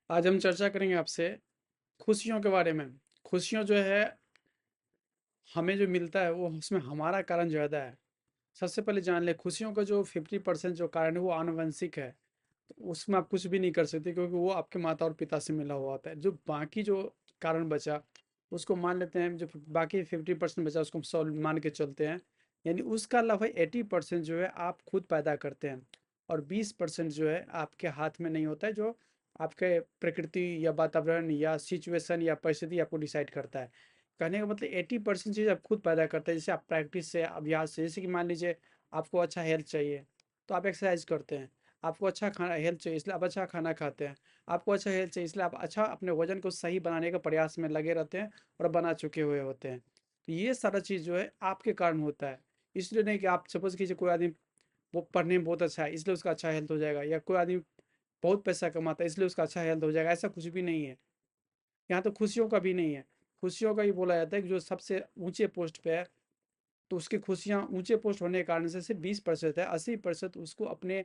आज हम चर्चा करेंगे आपसे खुशियों के बारे में। खुशियों जो है हमें जो मिलता है वो उसमें हमारा कारण ज़्यादा है। सबसे पहले जान ले खुशियों का जो 50% जो कारण है वो आनुवंशिक है। तो उसमें आप कुछ भी नहीं कर सकते क्योंकि वो आपके माता और पिता से मिला हुआ होता है। जो बाकी जो कारण बचा उसको मान लेते हैं, जो बाकी 50% बचा उसको हम सॉल्व मान के चलते हैं। यानी उसका लगभग 80% जो है आप खुद पैदा करते हैं और 20% जो है आपके हाथ में नहीं होता है, जो आपके प्रकृति या वातावरण या सिचुएशन या परिस्थिति आपको डिसाइड करता है। कहने का मतलब 80% चीज़ आप खुद पैदा करते हैं, जैसे आप प्रैक्टिस से, अभ्यास से। जैसे कि मान लीजिए आपको अच्छा हेल्थ चाहिए तो आप एक्सरसाइज करते हैं। आपको अच्छा खाना हेल्थ चाहिए इसलिए आप अच्छा खाना खाते हैं। आपको अच्छा हेल्थ चाहिए इसलिए आप अच्छा अपने वजन को सही बनाने का प्रयास में लगे रहते हैं और बना चुके हुए होते हैं। तो ये सारा चीज़ जो है आपके कारण होता है। इसलिए नहीं कि आप सपोज कीजिए कोई आदमी वो पढ़ने में बहुत अच्छा है इसलिए उसका अच्छा हेल्थ हो जाएगा, या कोई आदमी बहुत पैसा कमाता है इसलिए उसका अच्छा हेल्थ हो जाएगा। ऐसा कुछ भी नहीं है। यहाँ तो खुशियों का भी नहीं है। खुशियों का ये बोला जाता है कि जो सबसे ऊंचे पोस्ट पे है तो उसकी खुशियाँ ऊंचे पोस्ट होने के कारण से सिर्फ 20% है। 80% उसको अपने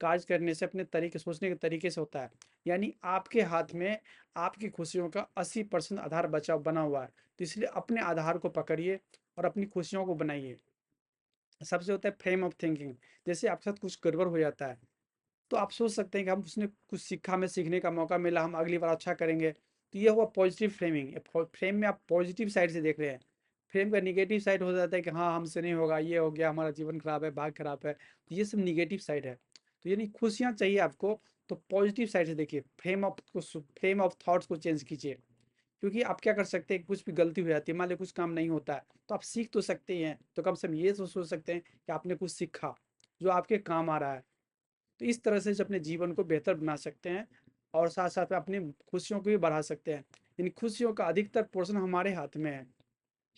कार्य करने से, अपने तरीके सोचने के तरीके से होता है। यानी आपके हाथ में आपकी खुशियों का 80% आधार बचा बना हुआ है। तो इसलिए अपने आधार को पकड़िए और अपनी खुशियों को बनाइए। सबसे होता है फ्रेम ऑफ थिंकिंग। जैसे आपके साथ कुछ गड़बड़ हो जाता है तो आप सोच सकते हैं कि हम उसने कुछ सीखा, हमें सीखने का मौका मिला, हम अगली बार अच्छा करेंगे। तो ये हुआ पॉजिटिव फ्रेमिंग। फ्रेम में आप पॉजिटिव साइड से देख रहे हैं। फ्रेम का निगेटिव साइड हो जाता है कि हाँ हमसे नहीं होगा, ये हो गया, हमारा जीवन खराब है, भाग खराब है। तो ये सब निगेटिव साइड है। तो यानी खुशियाँ चाहिए आपको तो पॉजिटिव साइड से देखिए। फ्रेम ऑफ थॉट्स को चेंज कीजिए। क्योंकि आप क्या कर सकते हैं, कुछ भी गलती हो जाती है, मान ली कुछ काम नहीं होता है तो आप सीख तो सकते ही हैं। तो कम से कम ये तो सोच सकते हैं कि आपने कुछ सीखा जो आपके काम आ रहा है। तो इस तरह से अपने जीवन को बेहतर बना सकते हैं और साथ साथ में अपनी खुशियों को भी बढ़ा सकते हैं। इन खुशियों का अधिकतर पोर्शन हमारे हाथ में है।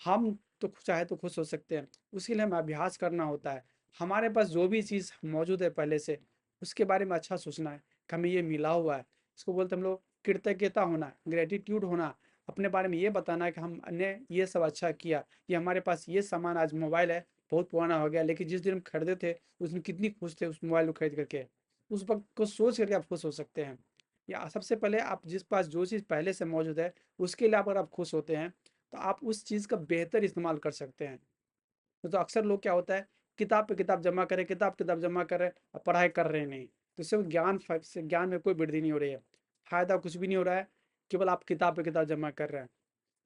हम तो चाहे तो खुश हो सकते हैं, उसके लिए हमें अभ्यास करना होता है। हमारे पास जो भी चीज़ मौजूद है पहले से उसके बारे में अच्छा सोचना है कि हमें ये मिला हुआ है। इसको बोलते हैं हम लोग कृतज्ञता होना, ग्रेटिट्यूड होना। अपने बारे में ये बताना है कि हमने ये सब अच्छा किया। ये हमारे पास ये सामान, आज मोबाइल है, बहुत पुराना हो गया लेकिन जिस दिन हम खरीदे थे उस दिन कितनी खुश थे उस मोबाइल को खरीद करके। उस वक्त को सोच करके आप खुश हो सकते हैं। या सबसे पहले आप जिस पास जो चीज़ पहले से मौजूद है उसके लिए अगर आप खुश होते हैं तो आप उस चीज़ का बेहतर इस्तेमाल कर सकते हैं। तो अक्सर लोग क्या होता है, किताब पे किताब जमा करें, किताब किताब जमा करें और पढ़ाई कर रहे नहीं। तो इससे वो ज्ञान में कोई वृद्धि नहीं हो रही है, फायदा कुछ भी नहीं हो रहा है। केवल आप किताब पे किताब जमा कर रहे हैं।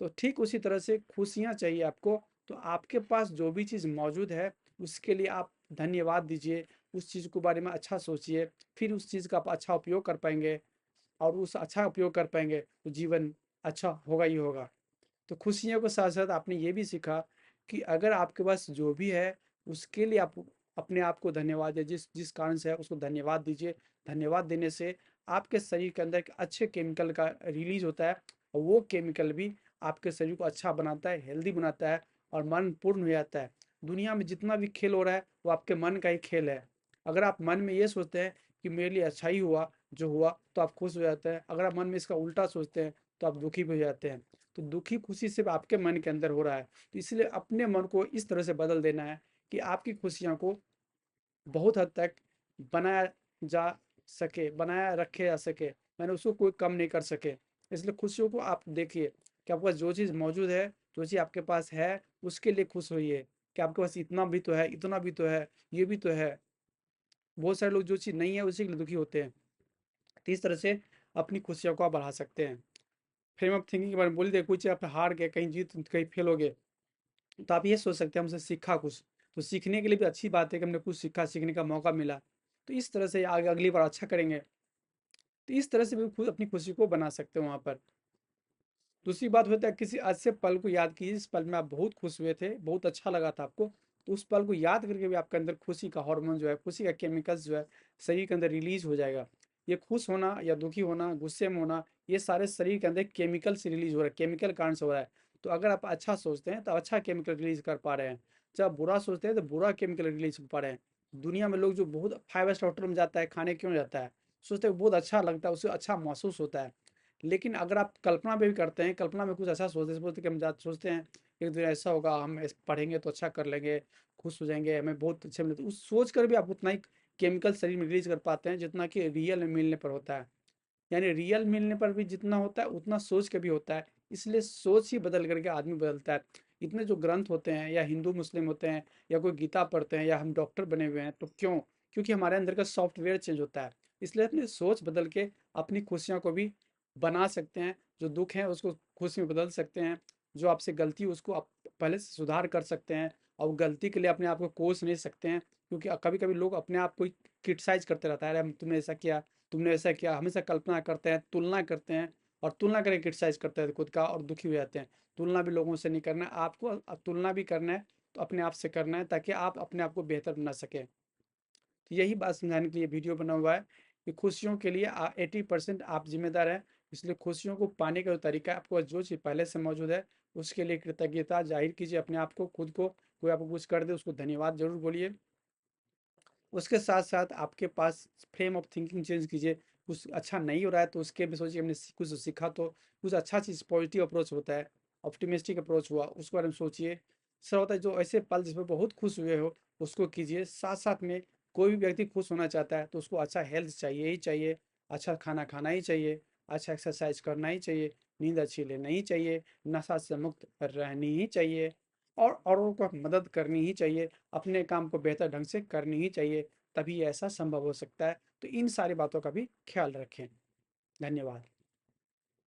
तो ठीक उसी तरह से खुशियाँ चाहिए आपको। तो आपके पास जो भी चीज़ मौजूद है उसके लिए आप धन्यवाद दीजिए। उस चीज़ के बारे में अच्छा सोचिए। फिर उस चीज़ का आप अच्छा उपयोग कर पाएंगे और उस अच्छा उपयोग कर पाएंगे तो जीवन अच्छा होगा ही होगा। तो खुशियों के साथ साथ आपने ये भी सीखा कि अगर आपके पास जो भी है उसके लिए आप अपने आप को धन्यवाद या जिस जिस कारण से है उसको धन्यवाद दीजिए। धन्यवाद देने से आपके शरीर के अंदर एक अच्छे केमिकल का रिलीज होता है और वो केमिकल भी आपके शरीर को अच्छा बनाता है, हेल्दी बनाता है और मन पूर्ण हो जाता है। दुनिया में जितना भी खेल हो रहा है वो आपके मन का ही खेल है। अगर आप मन में ये सोचते हैं कि मेरे लिए अच्छा ही हुआ जो हुआ तो आप खुश हो जाते हैं। अगर आप मन में इसका उल्टा सोचते हैं तो आप दुखी भी हो जाते हैं। तो दुखी खुशी सिर्फ आपके मन के अंदर हो रहा है। तो इसलिए अपने मन को इस तरह से बदल देना है कि आपकी खुशियों को बहुत हद तक बनाया जा सके, बनाया रखे जा सके, मैंने उसको कोई कम नहीं कर सके। इसलिए खुशियों को आप देखिए कि आपके पास जो चीज़ मौजूद है, जो चीज़ आपके पास है उसके लिए खुश होइए कि आपके पास इतना भी तो है, इतना भी तो है, ये भी तो है। बहुत सारे लोग जो चीज़ नहीं है उसी के लिए दुखी होते हैं। तो इस तरह से अपनी खुशियों को आप बढ़ा सकते हैं। फ्रेम ऑफ थिंकिंग के बारे में बोल दिया, कुछ आप हार गए, कहीं जीत, कहीं फेल हो गए तो आप ये सोच सकते हैं हमसे सीखा कुछ। तो सीखने के लिए भी अच्छी बात है कि हमने कुछ सीखा, सीखने का मौका मिला। तो इस तरह से आगे अगली बार अच्छा करेंगे। तो इस तरह से भी खुद अपनी खुशी को बना सकते हो वहाँ पर। दूसरी बात होता है किसी अच्छे पल को याद कीजिए, जिस पल में आप बहुत खुश हुए थे, बहुत अच्छा लगा था आपको। तो उस पल को याद करके भी आपके अंदर खुशी का हार्मोन जो है, खुशी का केमिकल्स जो है शरीर के अंदर रिलीज हो जाएगा। ये खुश होना या दुखी होना, गुस्से में होना, ये सारे शरीर के अंदर केमिकल से रिलीज हो रहा है, केमिकल कारण से हो रहा है। तो अगर आप अच्छा सोचते हैं तो अच्छा केमिकल रिलीज कर पा रहे हैं। जब आप बुरा सोचते हैं तो बुरा केमिकल रिलीज कर पा रहे हैं। दुनिया में लोग जो बहुत 5 स्टार होटल में जाता है खाने क्यों जाता है, सोचते हैं बहुत अच्छा लगता है, उससे अच्छा महसूस होता है। लेकिन अगर आप कल्पना भी करते हैं, कल्पना में कुछ ऐसा सोचते कि हम सोचते हैं एक दिन ऐसा होगा, हम पढ़ेंगे तो अच्छा कर लेंगे, खुश हो जाएंगे, हमें बहुत अच्छे मिलते, उस सोच कर भी आप उतना ही केमिकल शरीर में रिलीज कर पाते हैं जितना कि रियल में मिलने पर होता है। यानी रियल मिलने पर भी जितना होता है उतना सोच के भी होता है। इसलिए सोच ही बदल करके आदमी बदलता है। इतने जो ग्रंथ होते हैं या हिंदू मुस्लिम होते हैं या कोई गीता पढ़ते हैं या हम डॉक्टर बने हुए हैं, तो क्यों? क्योंकि हमारे अंदर का सॉफ्टवेयर चेंज होता है। इसलिए अपनी सोच बदल के अपनी खुशियों को भी बना सकते हैं। जो दुख है उसको खुशी में बदल सकते हैं। जो आपसे गलती है उसको आप पहले से सुधार कर सकते हैं। और गलती के लिए अपने आप को कोस नहीं सकते हैं, क्योंकि कभी कभी लोग अपने आप को क्रिटिसाइज करते रहता है, अरे तुमने ऐसा किया, तुमने ऐसा किया, हमेशा कल्पना करते हैं, तुलना करते हैं। और तुलना करके क्रिटिसाइज करते हैं खुद का और दुखी हो जाते हैं। तुलना भी लोगों से नहीं करना है आपको, तुलना भी करना है तो अपने आप से करना है, ताकि आप अपने आप को बेहतर बना सकें। तो यही बात समझाने के लिए वीडियो बना हुआ है कि खुशियों के लिए 80% आप जिम्मेदार हैं। इसलिए खुशियों को पाने का जो तरीका है, आपको जो चीज़ पहले से मौजूद है उसके लिए कृतज्ञता जाहिर कीजिए अपने आप को, खुद को। कोई आपको कुछ कर दे उसको धन्यवाद जरूर बोलिए। उसके साथ साथ आपके पास फ्रेम ऑफ थिंकिंग चेंज कीजिए। कुछ अच्छा नहीं हो रहा है तो उसके भी सोचिए, हमने कुछ सीखा तो कुछ अच्छा चीज़, पॉजिटिव अप्रोच होता है, ऑप्टिमिस्टिक अप्रोच हुआ, उसके बारे में सोचिए। सर होता है जो ऐसे पल जिसमें बहुत खुश हुए हो उसको कीजिए। साथ साथ में कोई भी व्यक्ति खुश होना चाहता है तो उसको अच्छा हेल्थ चाहिए ही चाहिए, अच्छा खाना खाना ही चाहिए, अच्छा एक्सरसाइज करना ही चाहिए, नींद अच्छी लेना ही चाहिए, नशा से मुक्त रहनी ही चाहिए, और औरों को मदद करनी ही चाहिए, अपने काम को बेहतर ढंग से करनी ही चाहिए। तभी ऐसा संभव हो सकता है। तो इन सारी बातों का भी ख्याल रखें। धन्यवाद।